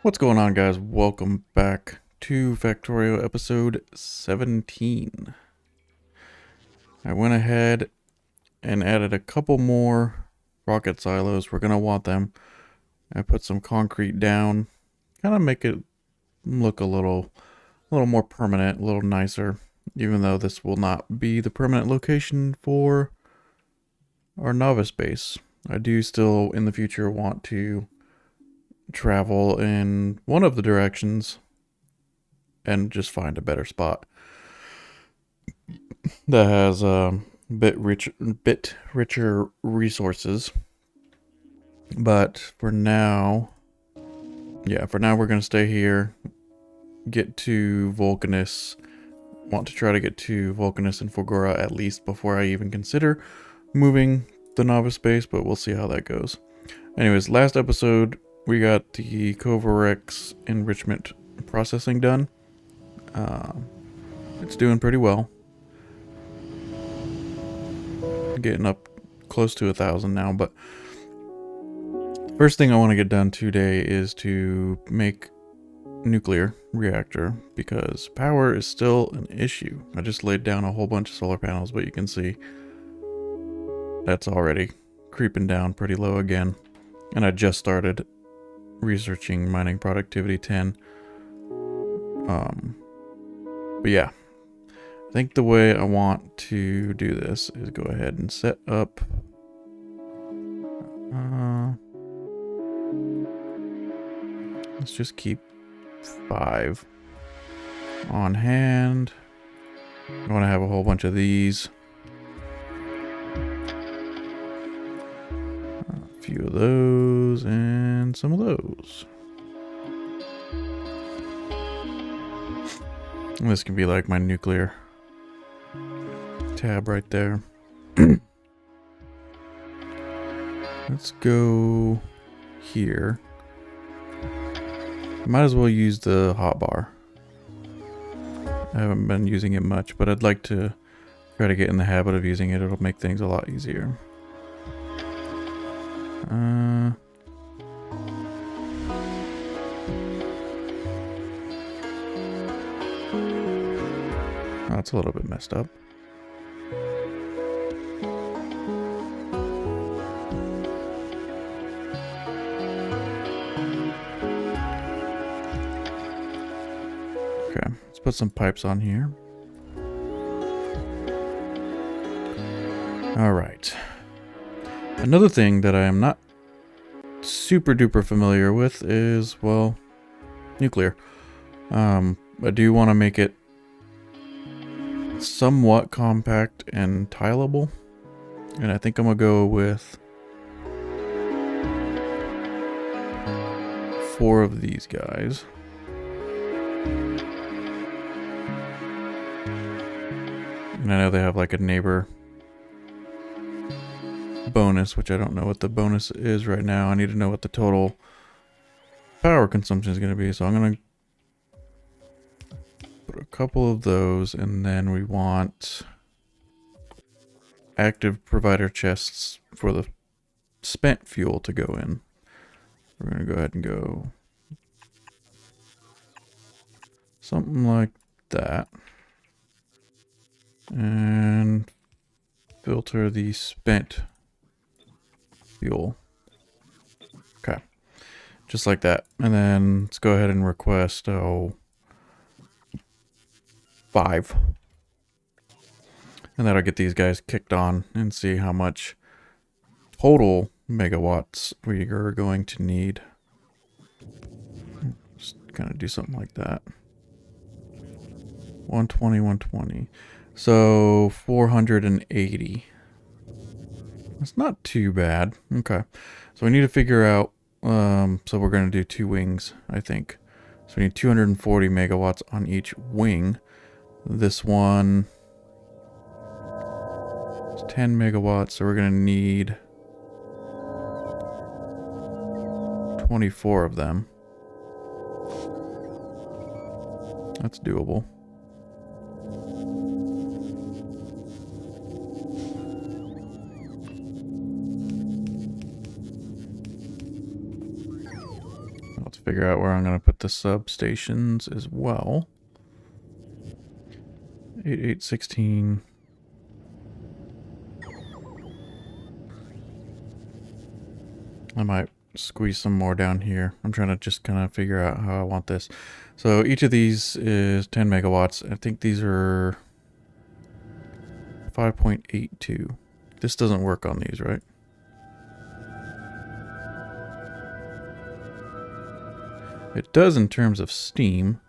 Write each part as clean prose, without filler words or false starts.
What's going on, guys? Welcome back to Factorio episode 17. I went ahead and added a couple more rocket silos. We're going to want them. I put some concrete down, kind of make it look a little more permanent, a little nicer, even though this will not be the permanent location for our novice base. I do still, in the future, want to travel in one of the directions and just find a better spot that has a bit richer resources. But for now, we're gonna stay here, get to Vulcanus. Want to try to get to Vulcanus and Fulgora at least before I even consider moving the novice base, but we'll see how that goes. Anyways, last episode we got the Covarex enrichment processing done. It's doing pretty well. Getting up close to 1,000 now, but first thing I want to get done today is to make nuclear reactor because power is still an issue. I just laid down a whole bunch of solar panels, but you can see that's already creeping down pretty low again. And I just started researching mining productivity 10. But yeah, I think the way I want to do this is go ahead and set up let's just keep 5 on hand. I want to have a whole bunch of these, a few of those, and some of those. And this can be like my nuclear tab right there. Let's go here. Might as well use the hotbar. I haven't been using it much, but I'd like to try to get in the habit of using it. It'll make things a lot easier. That's a little bit messed up. Okay, let's put some pipes on here. All right. Another thing that I am not super duper familiar with is, well, nuclear. I do want to make it somewhat compact and tileable, and I think I'm gonna go with 4 of these guys. And I know they have like a neighbor bonus, which I don't know what the bonus is right now. I need to know what the total power consumption is going to be, so I'm going to put a couple of those, and then we want active provider chests for the spent fuel to go in. We're going to go ahead and go something like that. And filter the spent fuel. Okay. Just like that. And then let's go ahead and request 5. And that'll get these guys kicked on and see how much total megawatts we are going to need. Just kind of do something like that. 120, 120. So 480. That's not too bad. Okay. So we need to figure out, so we're going to do 2 wings, I think. So we need 240 megawatts on each wing. This one is 10 megawatts, so we're going to need 24 of them. That's doable. figure out where I'm going to put the substations as well. 8816. I might squeeze some more down here. I'm trying to just kind of figure out how I want this. So each of these is 10 megawatts. I think these are 5.82. This doesn't work on these, right? It does in terms of steam.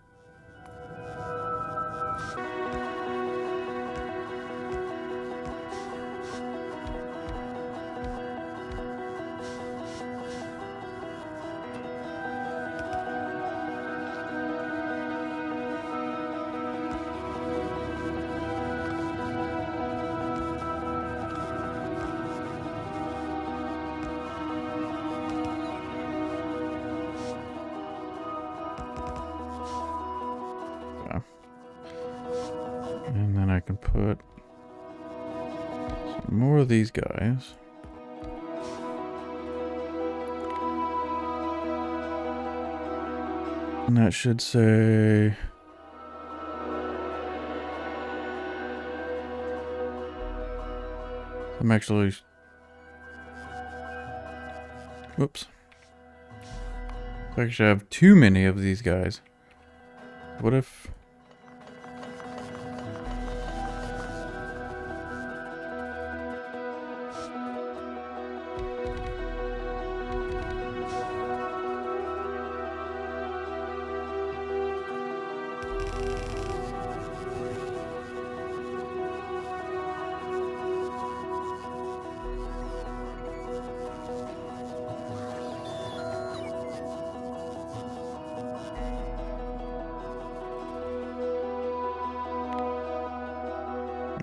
And then I can put some more of these guys. And that should say... I'm actually... Whoops. I actually have too many of these guys. What if...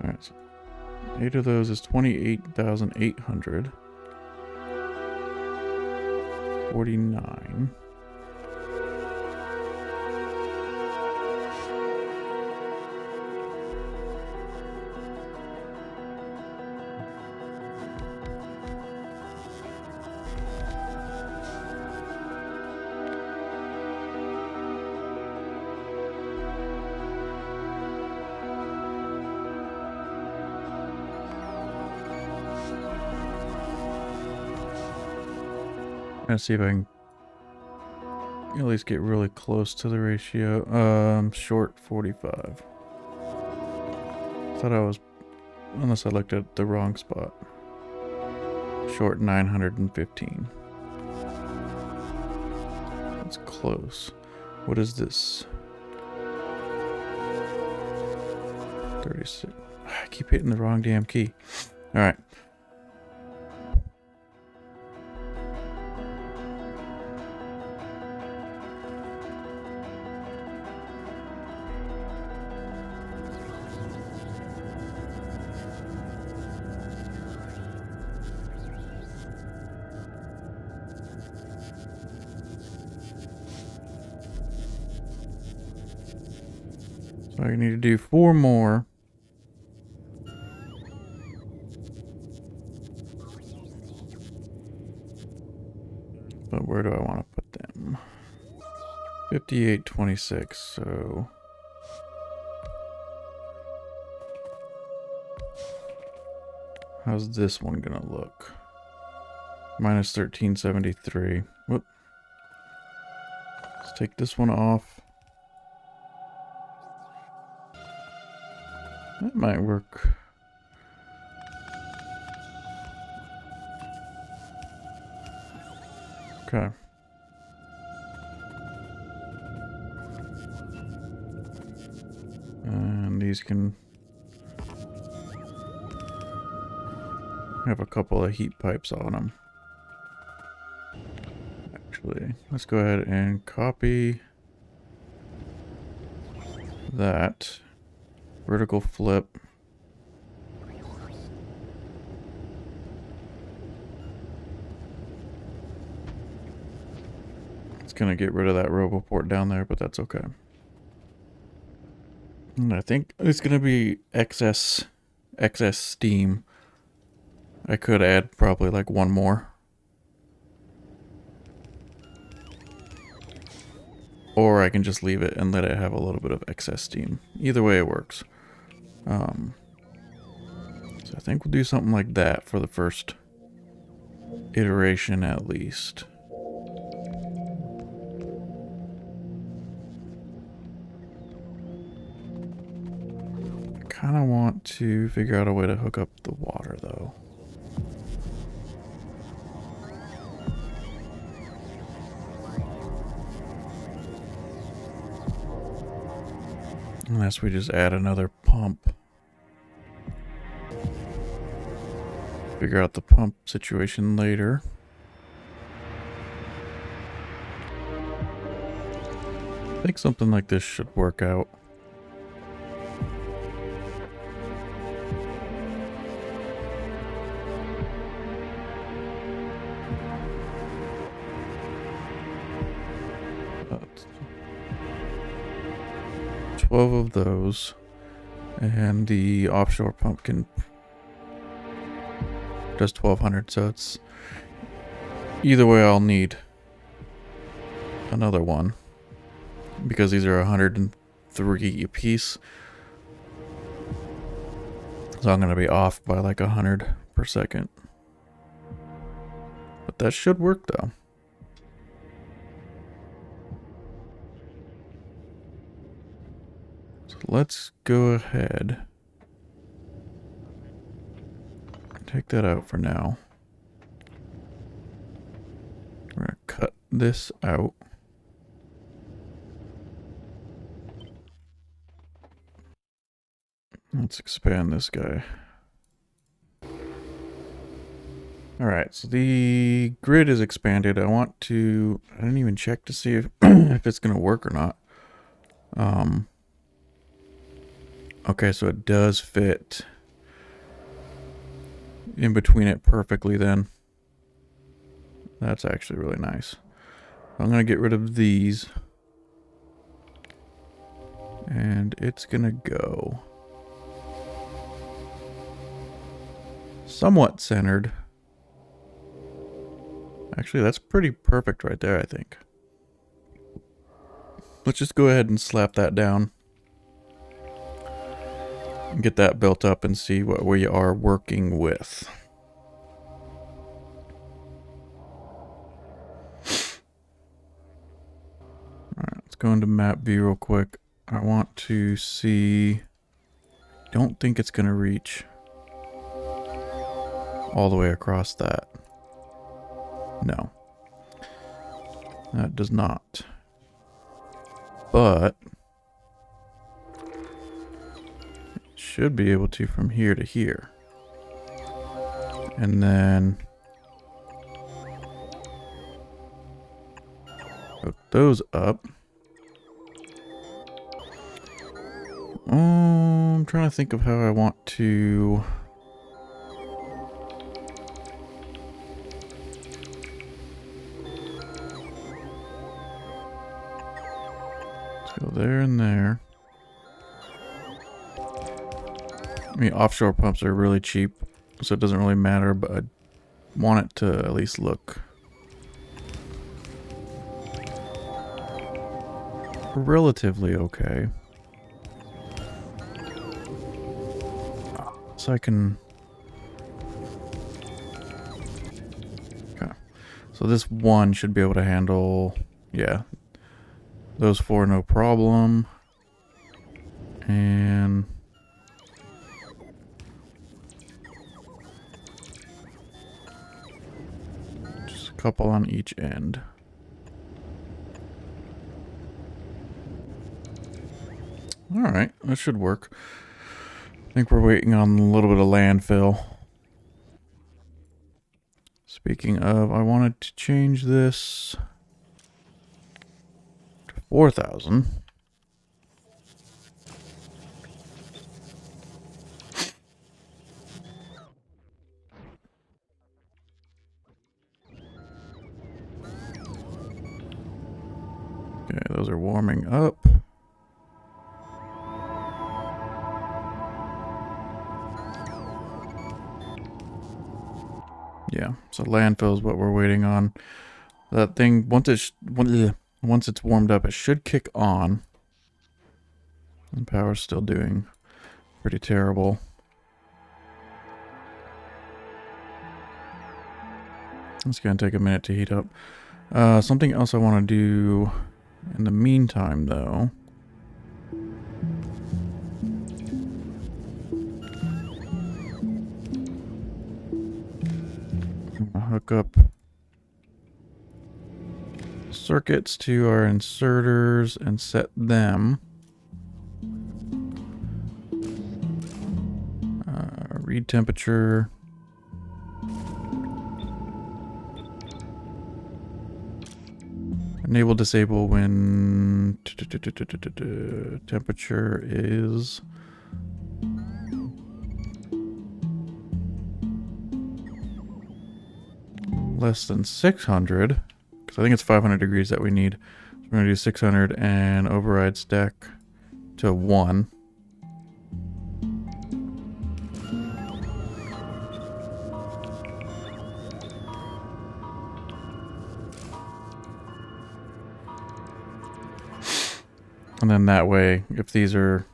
Alright, so 8 of those is 28,800. 49. Let's see if I can at least get really close to the ratio. Short 45. Thought I was, unless I looked at the wrong spot. Short 915. That's close. What is this? 36. I keep hitting the wrong damn key. Alright. So I need to do 4 more. But where do I want to put them? 5826, so... How's this one gonna look? Minus 1373. Whoop. Let's take this one off. That might work. Okay. And these can have a couple of heat pipes on them. Actually, let's go ahead and copy that. Vertical flip. It's gonna get rid of that RoboPort down there, but that's okay. And I think it's gonna be excess steam. I could add probably like one more. or I can just leave it and let it have a little bit of excess steam. Either way it works. So I think we'll do something like that for the first iteration at least. I kind of want to figure out a way to hook up the water though. Unless we just add another pump. Figure out the pump situation later. I think something like this should work out. That's 12 of those. And the offshore pump does 1200, so it's either way I'll need another one because these are 103 a piece, so I'm gonna be off by like 100 per second, but that should work though. So let's go ahead. Take that out for now. We're gonna cut this out. Let's expand this guy. Alright, so the grid is expanded. I didn't even check to see if, if it's gonna work or not. Okay, so it does fit in between it perfectly then. That's actually really nice. I'm gonna get rid of these. And it's gonna go somewhat centered. Actually, that's pretty perfect right there, I think. Let's just go ahead and slap that down. And get that built up and see what we are working with. Alright, let's go into map view real quick. I want to see... Don't think it's going to reach all the way across that. No. That does not. But it should be able to from here to here. And then hook those up. I'm trying to think of how I want to... Go there and there. I mean, offshore pumps are really cheap, so it doesn't really matter, but I want it to at least look relatively okay. So I can... Okay. So this one should be able to handle... Yeah. Those four, no problem. And... just a couple on each end. Alright, that should work. I think we're waiting on a little bit of landfill. Speaking of, I wanted to change this... 4,000. Okay, those are warming up. Yeah, so landfill is what we're waiting on. That thing, once Once it's warmed up, it should kick on. And power's still doing pretty terrible. It's going to take a minute to heat up. Something else I want to do in the meantime, though. I'm going to hook up circuits to our inserters and set them. Read temperature. Enable disable when temperature is less than 600, because I think it's 500 degrees that we need. So we're going to do 600 and override stack to 1. And then that way, if these are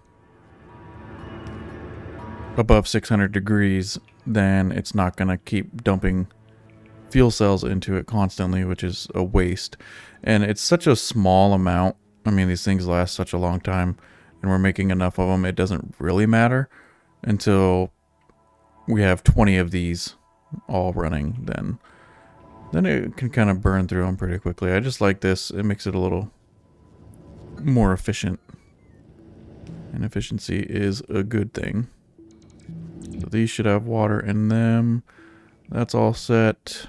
above 600 degrees, then it's not going to keep dumping fuel cells into it constantly, which is a waste. And it's such a small amount. I mean, these things last such a long time, and we're making enough of them. It doesn't really matter until we have 20 of these all running. Then it can kind of burn through them pretty quickly. I just like this. It makes it a little more efficient, and efficiency is a good thing. So these should have water in them. That's all set.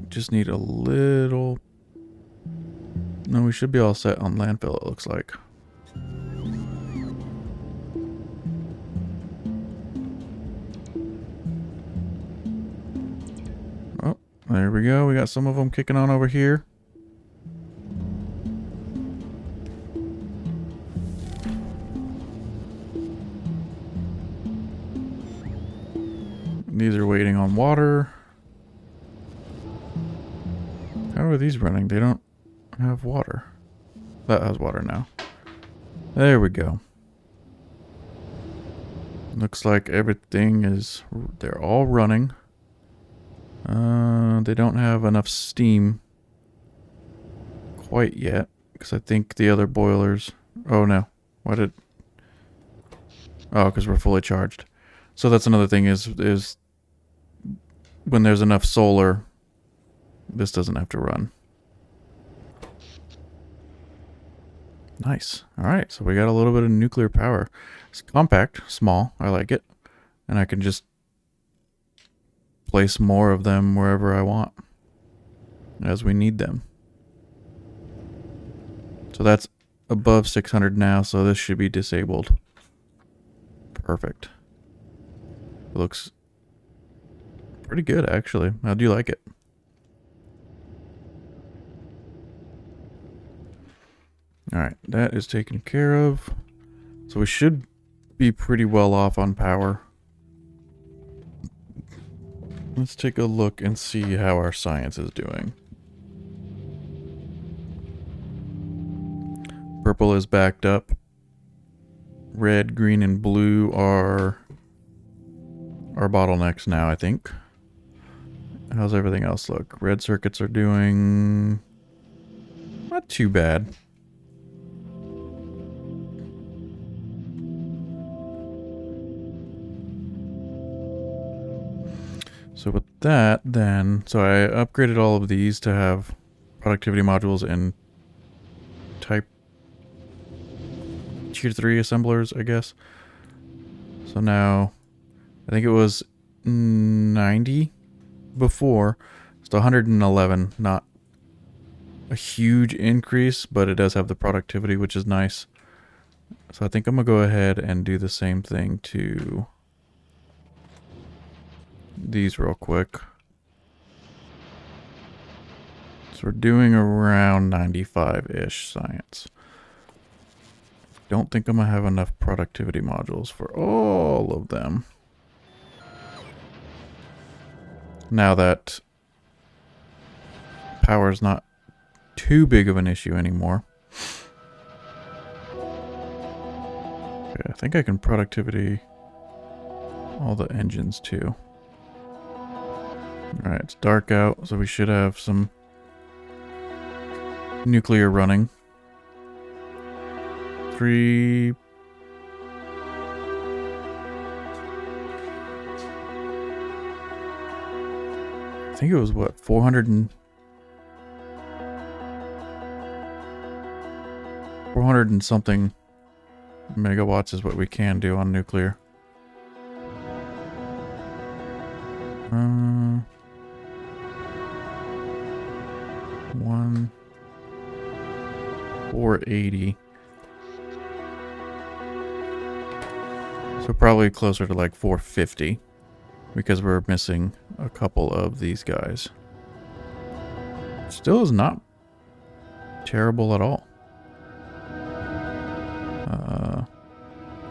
Just need a little... No, we should be all set on landfill, it looks like. Oh, there we go. We got some of them kicking on over here. These are waiting on water. How are these running? They don't have water. That has water now. There we go. Looks like everything is... They're all running. They don't have enough steam quite yet, because I think the other boilers... Oh no. Why did... Oh, because we're fully charged. So that's another thing is when there's enough solar, this doesn't have to run. Nice. All right, so we got a little bit of nuclear power. It's compact, small. I like it. And I can just place more of them wherever I want as we need them. So that's above 600 now, so this should be disabled. Perfect. It looks pretty good, actually. How do you like it? Alright, that is taken care of. So we should be pretty well off on power. Let's take a look and see how our science is doing. Purple is backed up. Red, green, and blue are our bottlenecks now, I think. How's everything else look? Red circuits are doing not too bad. So with that, then, so I upgraded all of these to have productivity modules in type tier 3 assemblers, I guess. So now, I think it was 90 before. It's 111, not a huge increase, but it does have the productivity, which is nice. So I think I'm going to go ahead and do the same thing to these real quick. So we're doing around 95-ish science. Don't think I'm going to have enough productivity modules for all of them. Now that power's not too big of an issue anymore. Okay, I think I can productivity all the engines too. Alright, it's dark out, so we should have some nuclear running. 3... I think it was what, 400 and something megawatts is what we can do on nuclear. 480. So probably closer to like 450 because we're missing a couple of these guys. Still is not terrible at all.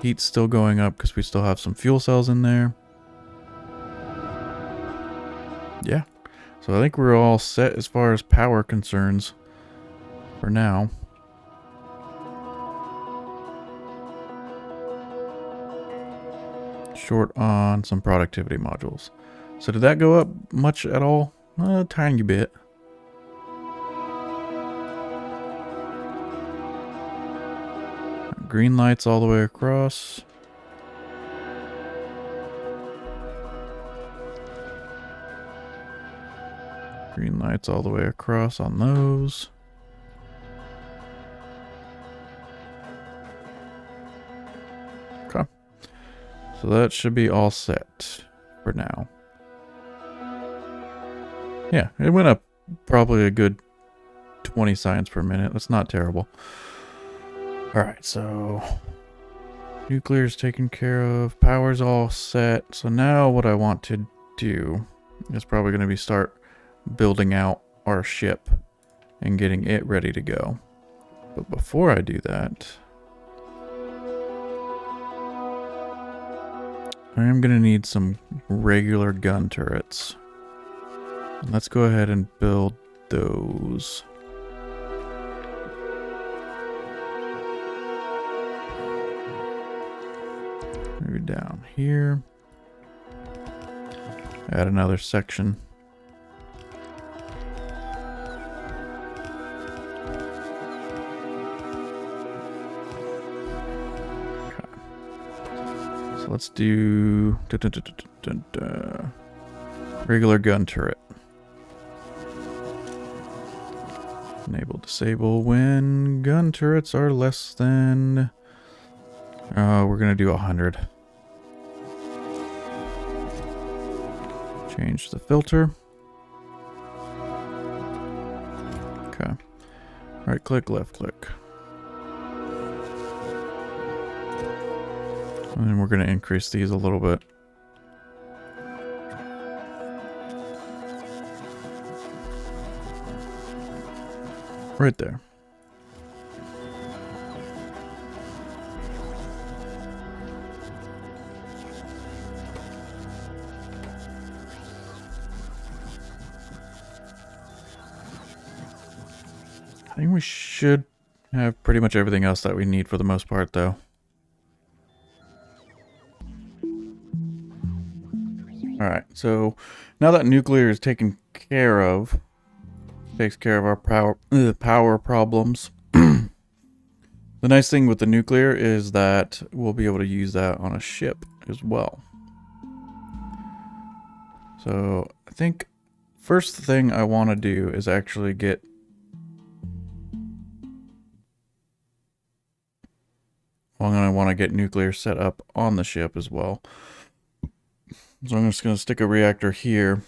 Heat's still going up because we still have some fuel cells in there. Yeah. So I think we're all set as far as power concerns for now. Short on some productivity modules. So did that go up much at all? A tiny bit. Green lights all the way across. Green lights all the way across on those. Okay. So that should be all set for now. Yeah, it went up probably a good 20 science per minute. That's not terrible. Alright, so nuclear's taken care of. Power's all set. So now what I want to do is probably going to be start building out our ship and getting it ready to go. But before I do that, I am going to need some regular gun turrets. Let's go ahead and build those. Maybe down here. Add another section. Okay. So let's do regular gun turret. Enable disable when gun turrets are less than... we're going to do 100. Change the filter. Okay. Right click, left click. And then we're going to increase these a little bit. Right there. I think we should have pretty much everything else that we need for the most part, though. Alright, so now that nuclear is taken care of, takes care of our power problems. The nice thing with the nuclear is that we'll be able to use that on a ship as well. So I think first thing I want to do is actually get... Well, I'm going to want to get nuclear set up on the ship as well. So I'm just going to stick a reactor here.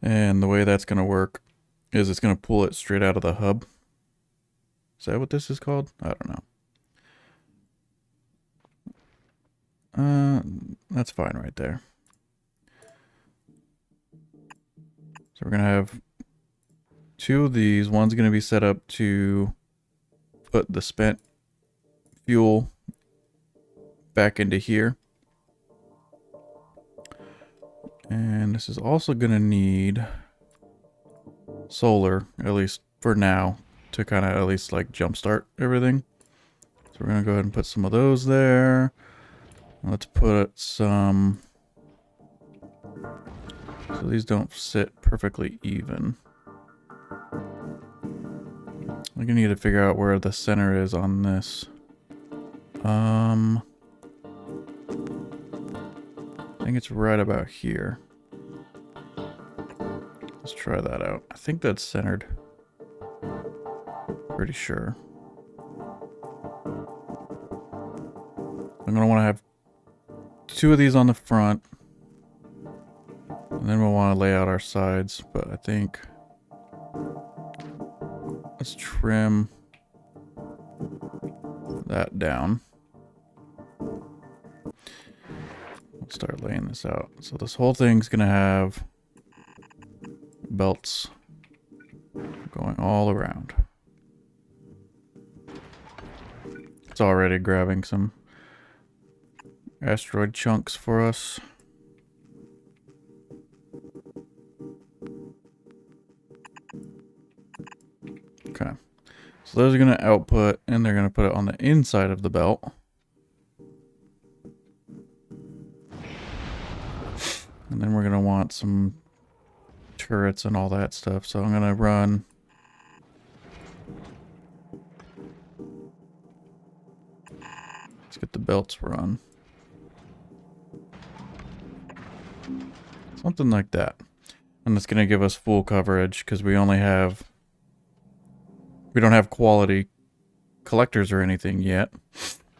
And the way that's going to work is it's going to pull it straight out of the hub. Is that what this is called? I don't know. That's fine right there. So we're going to have two of these. One's going to be set up to put the spent fuel back into here. And this is also going to need solar, at least for now, to kind of at least like jumpstart everything. So we're gonna go ahead and put some of those there. Let's put some, so these don't sit perfectly even. I'm gonna need to figure out where the center is on this. I think it's right about here. Let's try that out. I think that's centered. Pretty sure. I'm gonna want to have 2 of these on the front. And then we'll want to lay out our sides, but I think let's trim that down. We'll start laying this out. So this whole thing's gonna have belts going all around. It's already grabbing some asteroid chunks for us. Okay. So those are going to output, and they're going to put it on the inside of the belt. And then we're going to want some turrets and all that stuff. So I'm going to run... Let's get the belts run. Something like that. And it's going to give us full coverage because we only have... We don't have quality collectors or anything yet.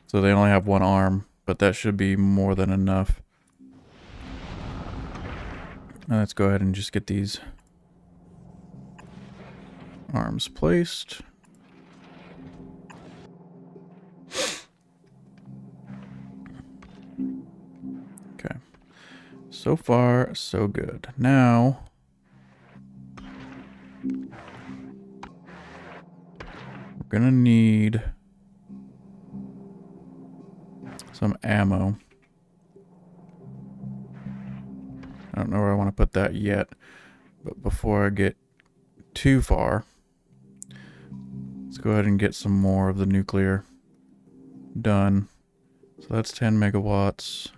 So they only have 1 arm, but that should be more than enough. Now let's go ahead and just get these arms placed. Okay. So far, so good. Now... we're gonna need some ammo. I don't know where I want to put that yet, but before I get too far, let's go ahead and get some more of the nuclear done. So that's 10 megawatts.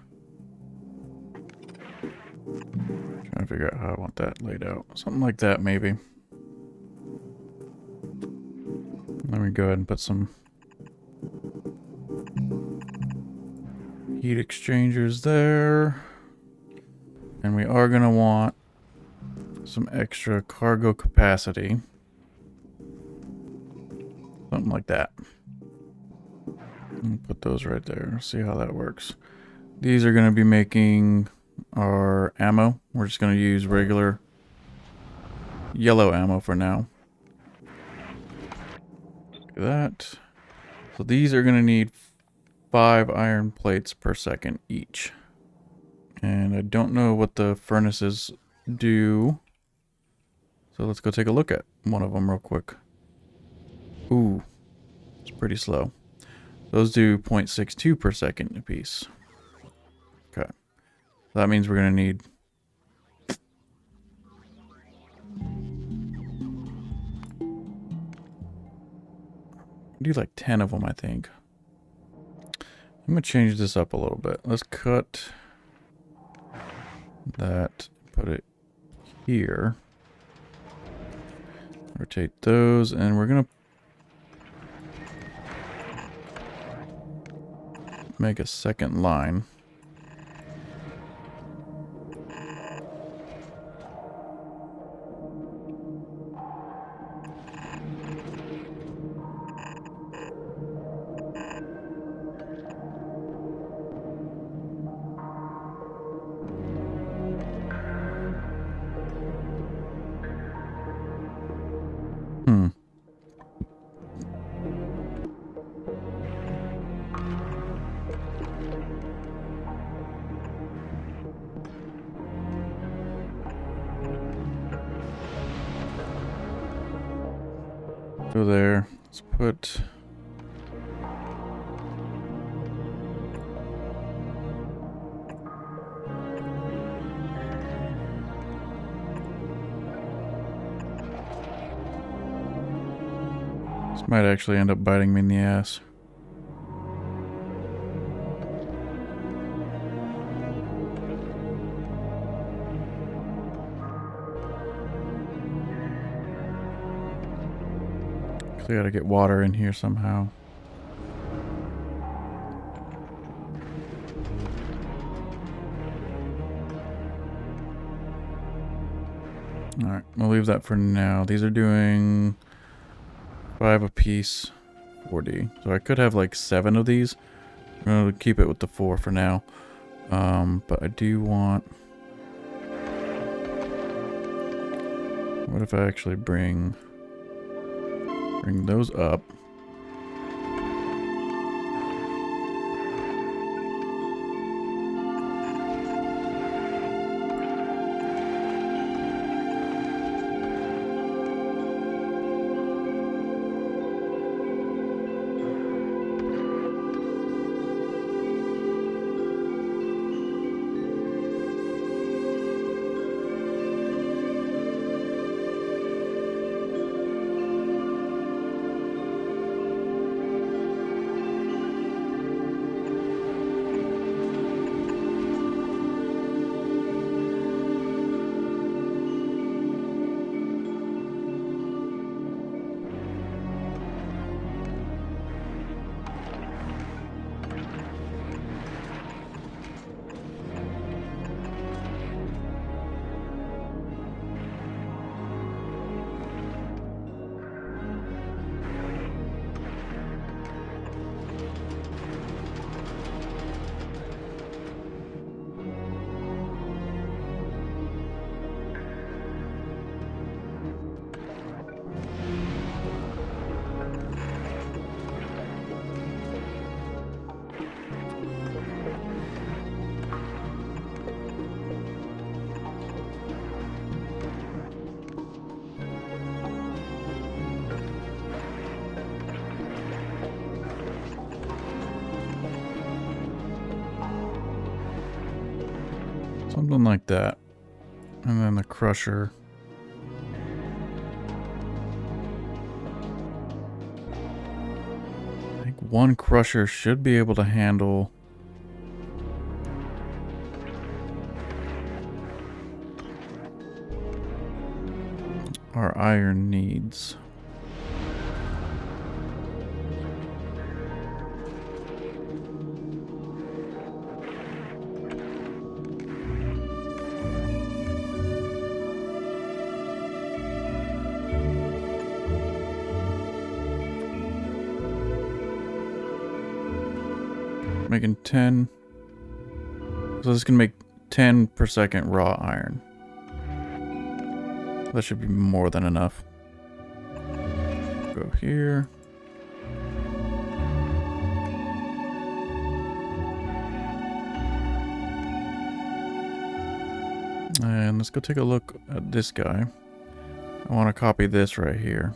Trying to figure out how I want that laid out. Something like that, maybe. Let me go ahead and put some heat exchangers there. And we are going to want some extra cargo capacity. Something like that. Put those right there. See how that works. These are going to be making our ammo. We're just going to use regular yellow ammo for now. That. So these are going to need 5 iron plates per second each. And I don't know what the furnaces do. So let's go take a look at one of them real quick. Ooh, it's pretty slow. Those do 0.62 per second a piece. Okay. So that means we're going to need... do like 10 of them, I think. I'm going to change this up a little bit. Let's cut that, put it here. Rotate those, and we're going to make a second line. Go there. Let's put... This might actually end up biting me in the ass. So I gotta get water in here somehow. Alright, we'll leave that for now. These are doing 5 apiece, 40. So I could have like 7 of these. I'm gonna keep it with the 4 for now. But I do want... What if I actually bring those up? Something like that. And then the crusher. I think one crusher should be able to handle our iron needs. Making 10. So this can make 10 per second raw iron. That should be more than enough. Go here. And let's go take a look at this guy. I want to copy this right here.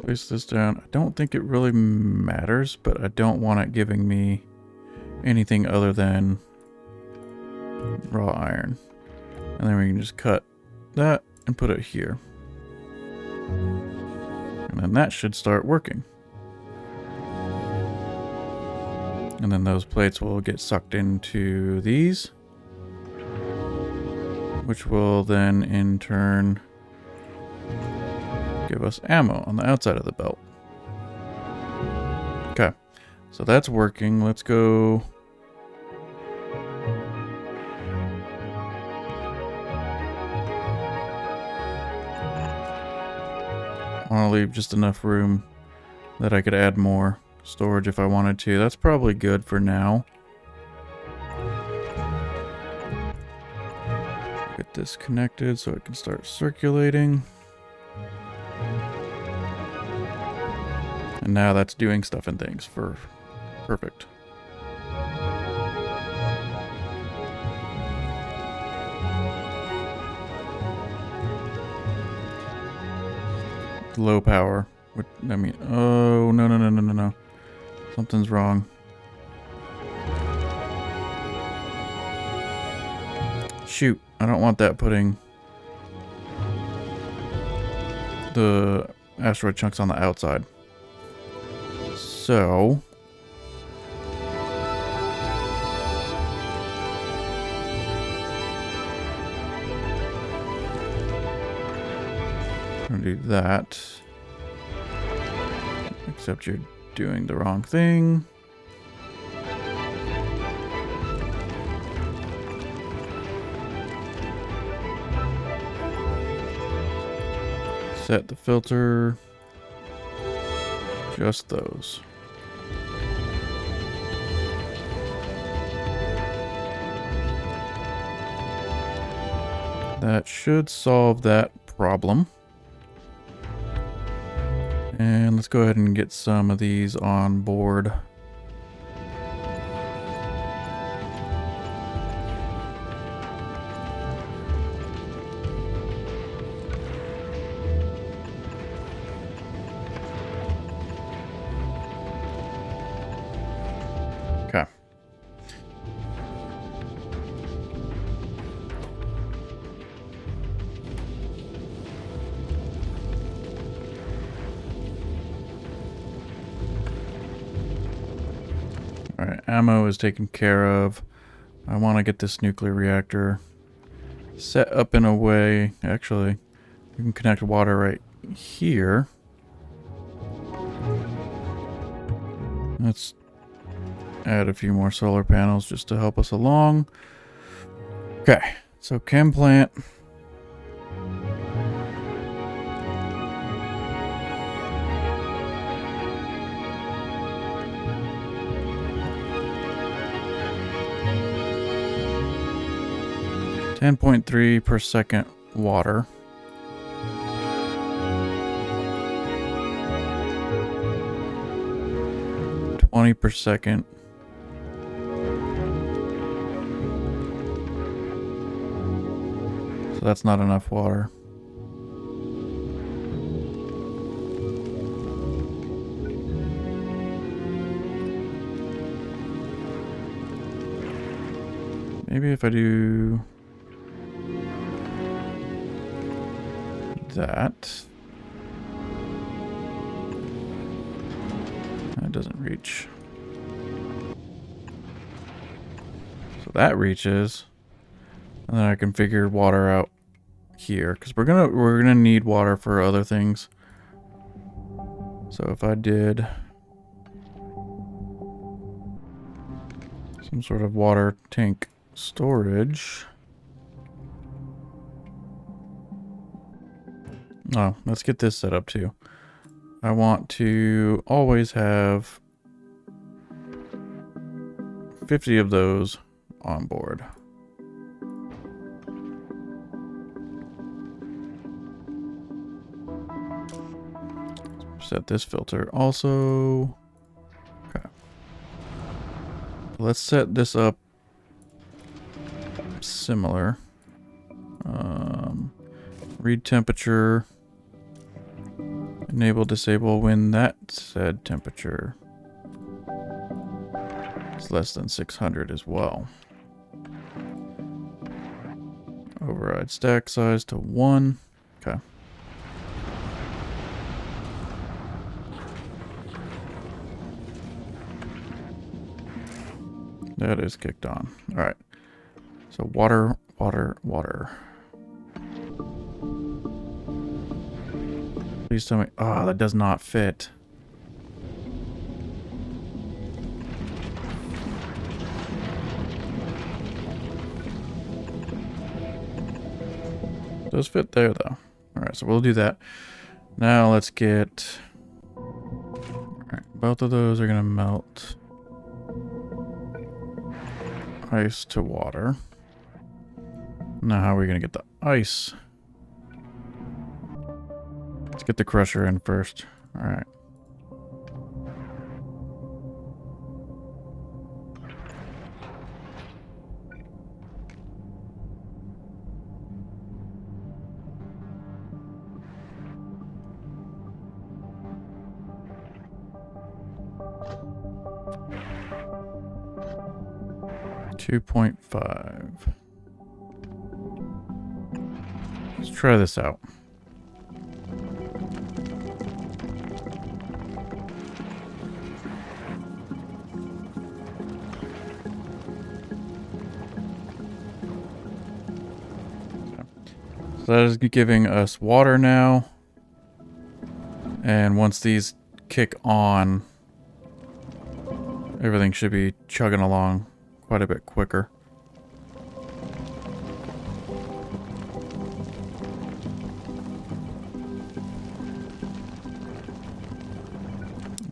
Place this down. I don't think it really matters, but I don't want it giving me anything other than raw iron. And then we can just cut that and put it here. And then that should start working. And then those plates will get sucked into these, which will then in turn give us ammo on the outside of the belt. Okay, so that's working. Let's go. I want to leave just enough room that I could add more storage if I wanted to. That's probably good for now. Get this connected so it can start circulating. And now that's doing stuff and things for perfect. low power. I mean, oh, no, no, no, no, no, no. Something's wrong. Shoot, I don't want that putting the asteroid chunks on the outside. So... I'm gonna do that. Except you're doing the wrong thing. Set the filter. Just those. That should solve that problem. And let's go ahead and get some of these on board. Okay. Alright, ammo is taken care of. I want to get this nuclear reactor set up in a way... Actually, we can connect water right here. Let's add a few more solar panels just to help us along. Okay, so chem plant. .3 per second water. .20 per second. So that's not enough water. Maybe if I do that. That doesn't reach. So that reaches. And then I can figure water out here, because we're gonna need water for other things. So if I did some sort of water tank storage. Oh, let's get this set up too. I want to always have 50 of those on board. Set this filter also. Okay. Let's set this up similar. Read temperature. Enable, disable when that said temperature is less than 600 as well. Override stack size to 1. Okay. That is kicked on. All right. So water, water, water. Please tell me. Oh, that does not fit. Does fit there though. All right, so we'll do that. Now let's get. All right, both of those are gonna melt. Ice to water. Now how are we gonna get the ice? Let's get the crusher in first. All right. 2.5. Let's try this out. So that is giving us water now. And once these kick on, everything should be chugging along quite a bit quicker.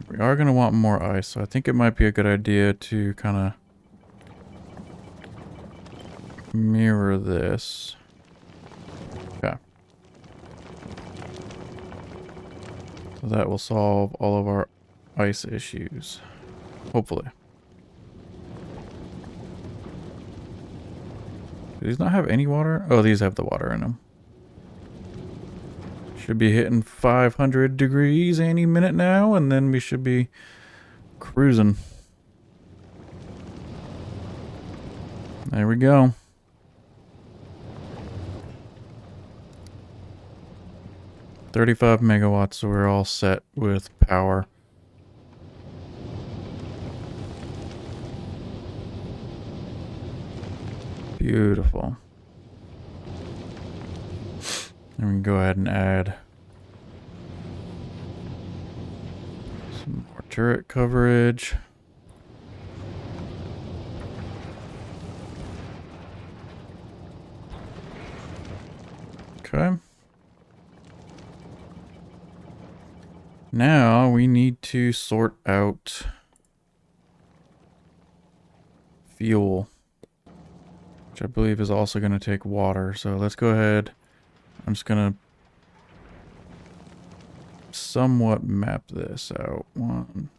We are going to want more ice, so I think it might be a good idea to kind of mirror this. Okay. So that will solve all of our ice issues. Hopefully. Do these not have any water? Oh, these have the water in them. Should be hitting 500 degrees any minute now, and then we should be cruising. There we go. $35 megawatts, so we're all set with power. Beautiful. And we can go ahead and add some more turret coverage. Okay. Now we need to sort out fuel, which I believe is also going to take water. So let's go ahead. I'm just going to somewhat map this out. One.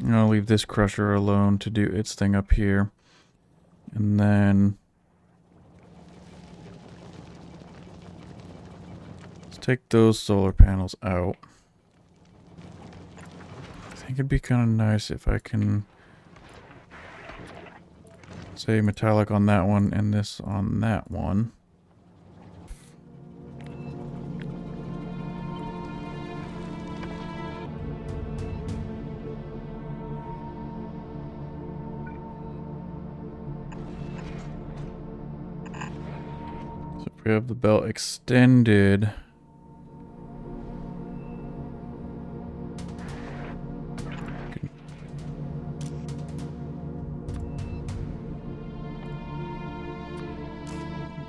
I'm going to leave this crusher alone to do its thing up here. And then let's take those solar panels out. I think it'd be kind of nice if I can say metallic on that one and this on that one. So if we have the belt extended,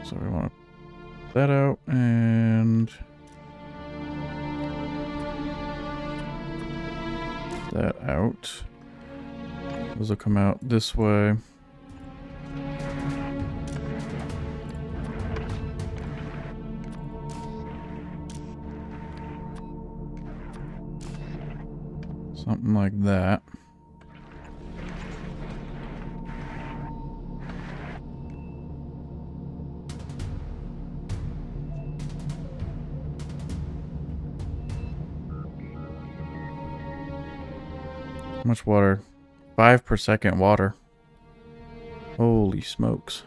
so we want to put that out and that out. Those will come out this way. Something like that. How much water? 5 per second water. Holy smokes.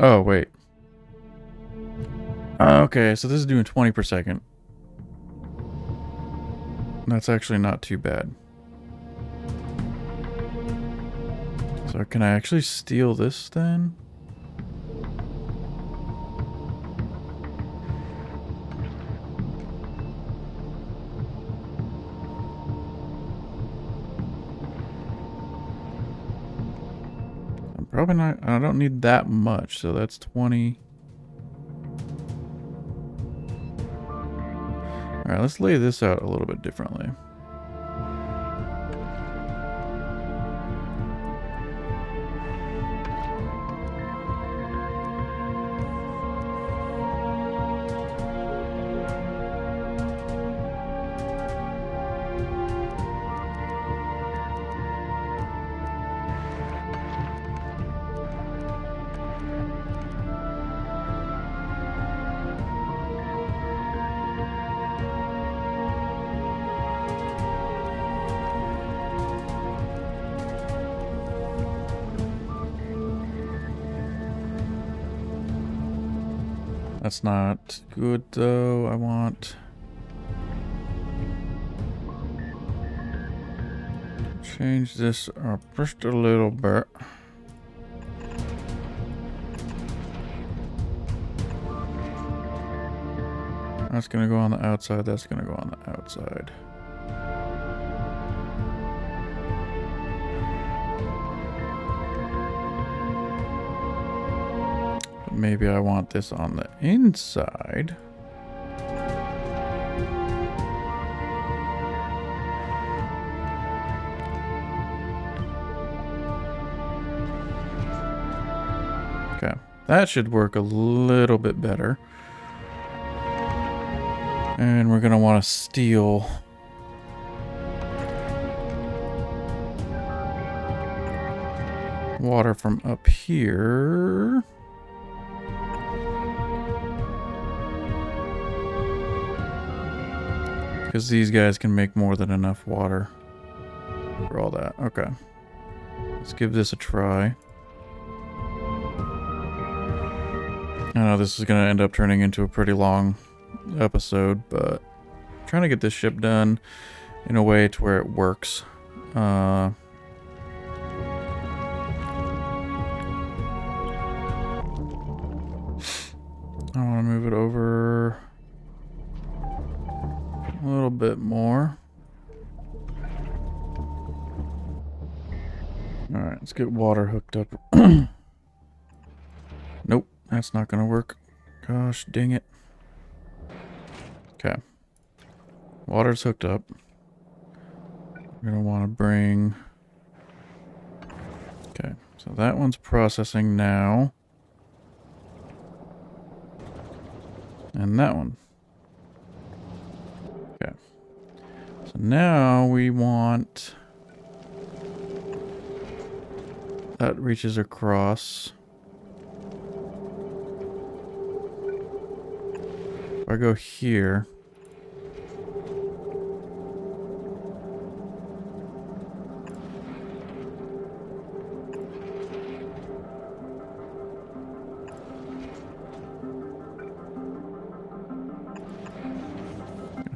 Oh, wait. Okay, so this is doing 20 per second. That's actually not too bad. So can I actually steal this then? Probably not. I don't need that much, so that's 20. Alright, let's lay this out a little bit differently. That's not good though. I want to change this up just a little bit. That's gonna go on the outside, that's gonna go on the outside. But maybe I want this on the inside. Okay, that should work a little bit better. And we're gonna want to steal water from up here. Because these guys can make more than enough water for all that. Okay. Let's give this a try. I know this is going to end up turning into a pretty long episode, but I'm trying to get this ship done in a way to where it works. I want to move it over a little bit more. Alright, let's get water hooked up. Nope, that's not gonna work. Gosh, dang it. Okay. Water's hooked up. We're gonna want to bring... Okay, so that one's processing now. And that one. Okay. So now we want... That reaches across. If I go here...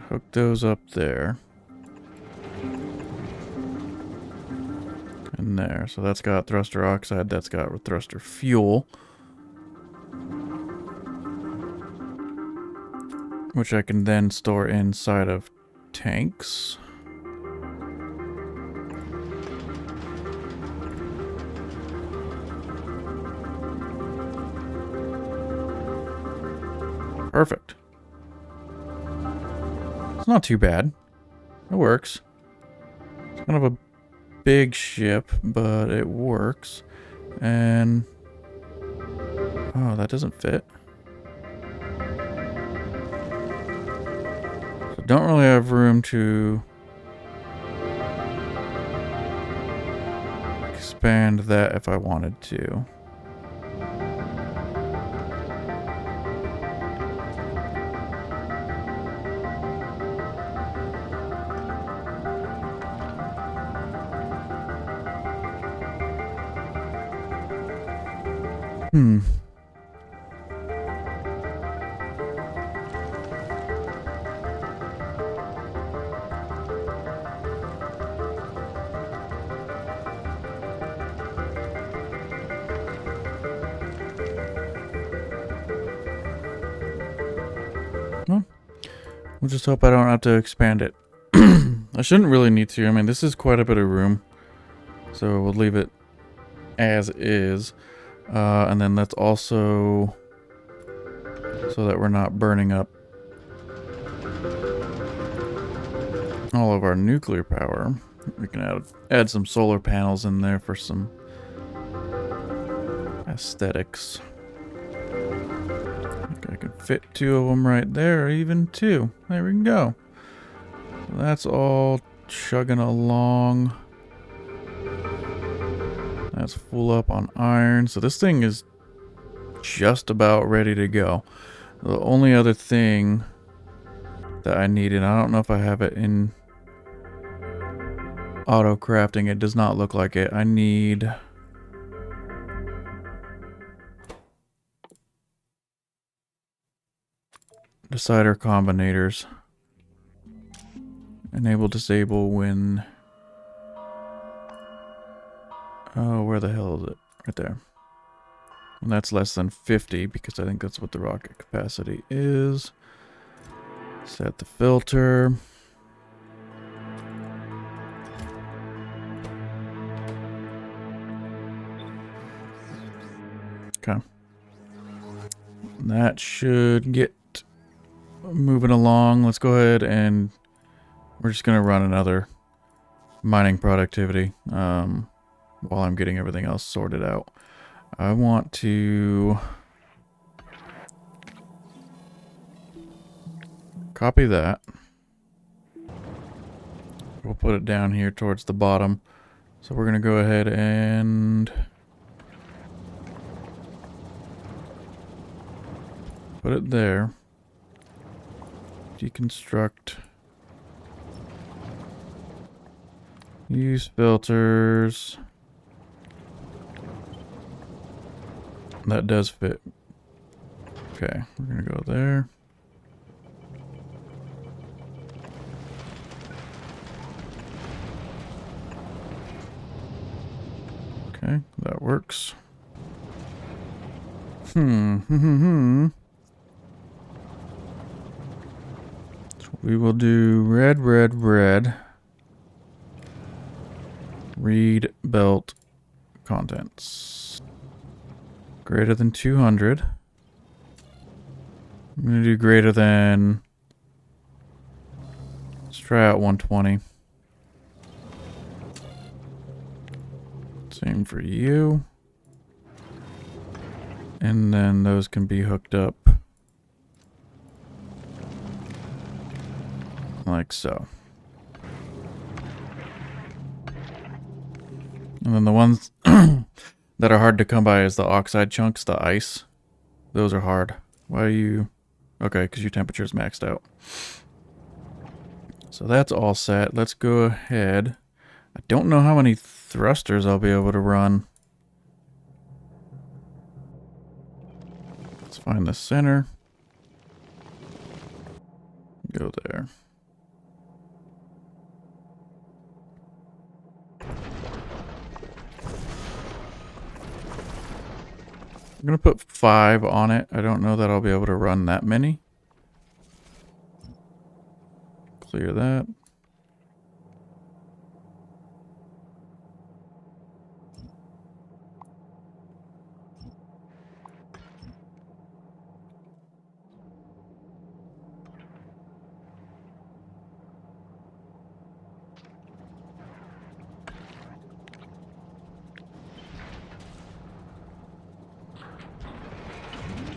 Hook those up there. And there. So that's got thruster oxide, that's got thruster fuel. Which I can then store inside of tanks. Perfect. It's not too bad. It works. It's kind of a big ship, but it works. And... Oh, that doesn't fit. So don't really have room to... expand that if I wanted to. Well, we'll just hope I don't have to expand it. I shouldn't really need to. I mean, this is quite a bit of room. So we'll leave it as is. And then that's also so that we're not burning up all of our nuclear power. We can add some solar panels in there for some aesthetics. I think I can fit 2 of them right there, even 2. There we go. So that's all chugging along. That's full up on iron. So this thing is just about ready to go. The only other thing that I need, and I don't know if I have it in auto crafting, it does not look like it. I need decider combinators. Enable disable when... Oh, where the hell is it? Right there. And that's less than 50 because I think that's what the rocket capacity is. Set the filter. Okay. That should get moving along. Let's go ahead and we're just going to run another mining productivity while I'm getting everything else sorted out. I want to copy that. We'll put it down here towards the bottom. So we're going to go ahead and put it there. Deconstruct. Use filters. That does fit. Okay, we're going to go there. Okay, that works. So we will do red, red, red. Read belt contents. Greater than 200. I'm going to do greater than... Let's try out 120. Same for you. And then those can be hooked up. Like so. And then the ones that are hard to come by is the oxide chunks, the ice. Those are hard. Why are you... Okay, because your temperature is maxed out. So that's all set. Let's go ahead. I don't know how many thrusters I'll be able to run. Let's find the center. Go there. I'm going to put 5 on it. I don't know that I'll be able to run that many. Clear that.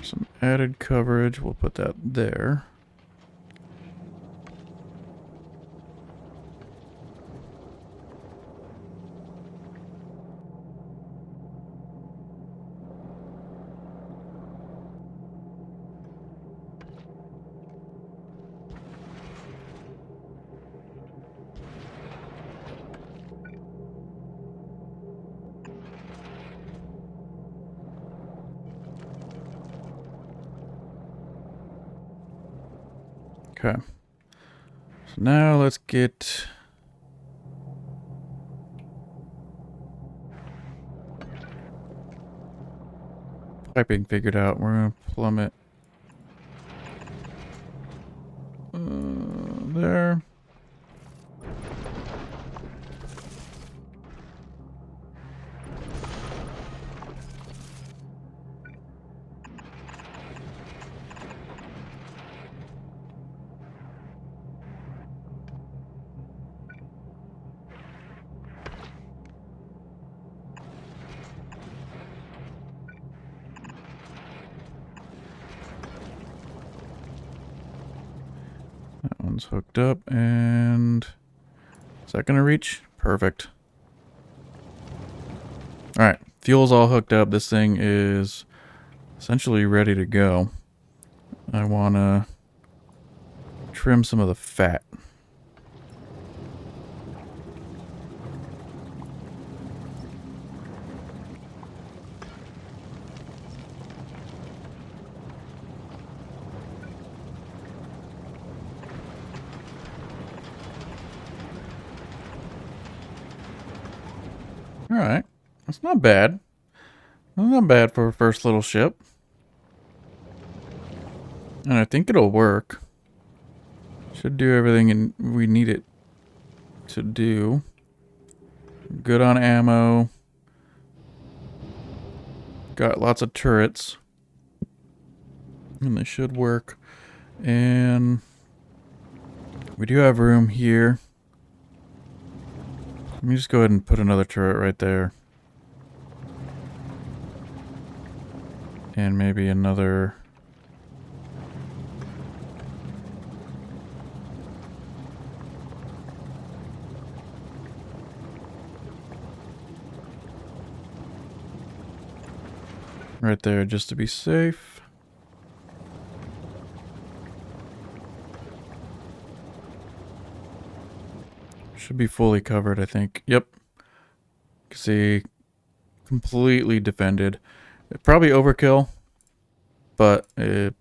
Some added coverage. We'll put that there. Okay. So now let's get piping figured out. We're going to plumb it there. One's hooked up, and is that gonna reach? Perfect. Alright, fuel's all hooked up. This thing is essentially ready to go. I wanna trim some of the fat. Alright, that's not bad. Not bad for a first little ship. And I think it'll work. Should do everything we need it to do. Good on ammo. Got lots of turrets. And they should work. And we do have room here. Let me just go ahead and put another turret right there. And maybe another... right there, just to be safe. Should be fully covered, I think. Yep. See, completely defended. Probably overkill, but it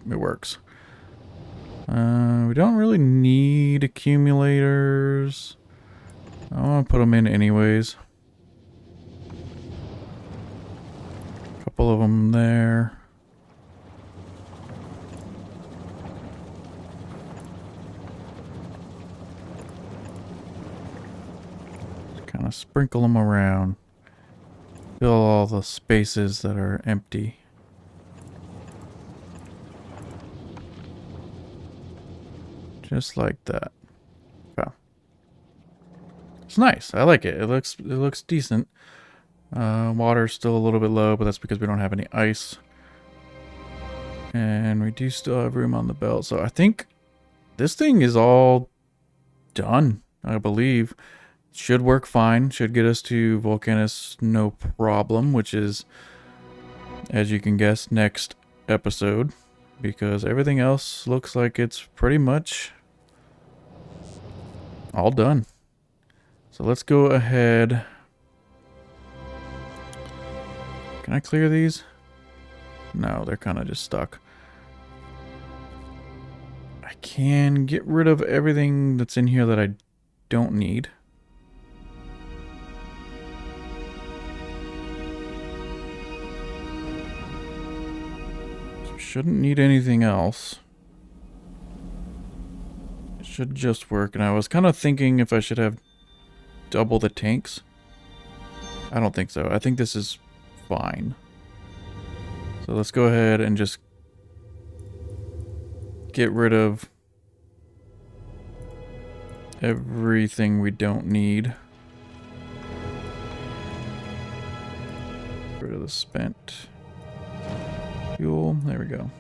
works. We don't really need accumulators. I want to put them in anyways. Couple of them there. Just kind of sprinkle them around. Fill all the spaces that are empty. Just like that. Wow. It's nice. I like it. It looks decent. Water's still a little bit low, but that's because we don't have any ice. And we do still have room on the belt. So I think this thing is all done, I believe. Should work fine. Should get us to Volcanus no problem, which is, as you can guess, next episode. Because everything else looks like it's pretty much all done. So let's go ahead. Can I clear these? No, they're kind of just stuck. I can get rid of everything that's in here that I don't need. So shouldn't need anything else. It should just work. And I was kind of thinking if I should have double the tanks. I don't think so. I think this is fine. So let's go ahead and just get rid of everything we don't need. Get rid of the spent fuel. There we go.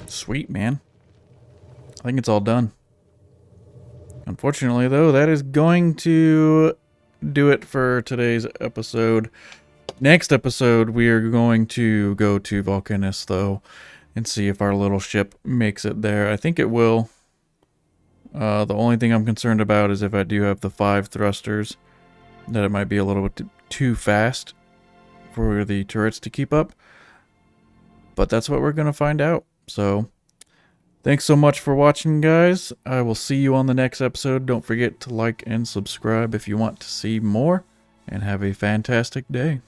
Sweet, man. I think it's all done. Unfortunately, though, that is going to do it for today's episode. Next episode, we are going to go to Volcanus, though, and see if our little ship makes it there. I think it will. The only thing I'm concerned about is if I do have the 5 thrusters, that it might be a little bit too fast for the turrets to keep up. But that's what we're going to find out. So, thanks so much for watching, guys. I will see you on the next episode. Don't forget to like and subscribe if you want to see more. And have a fantastic day.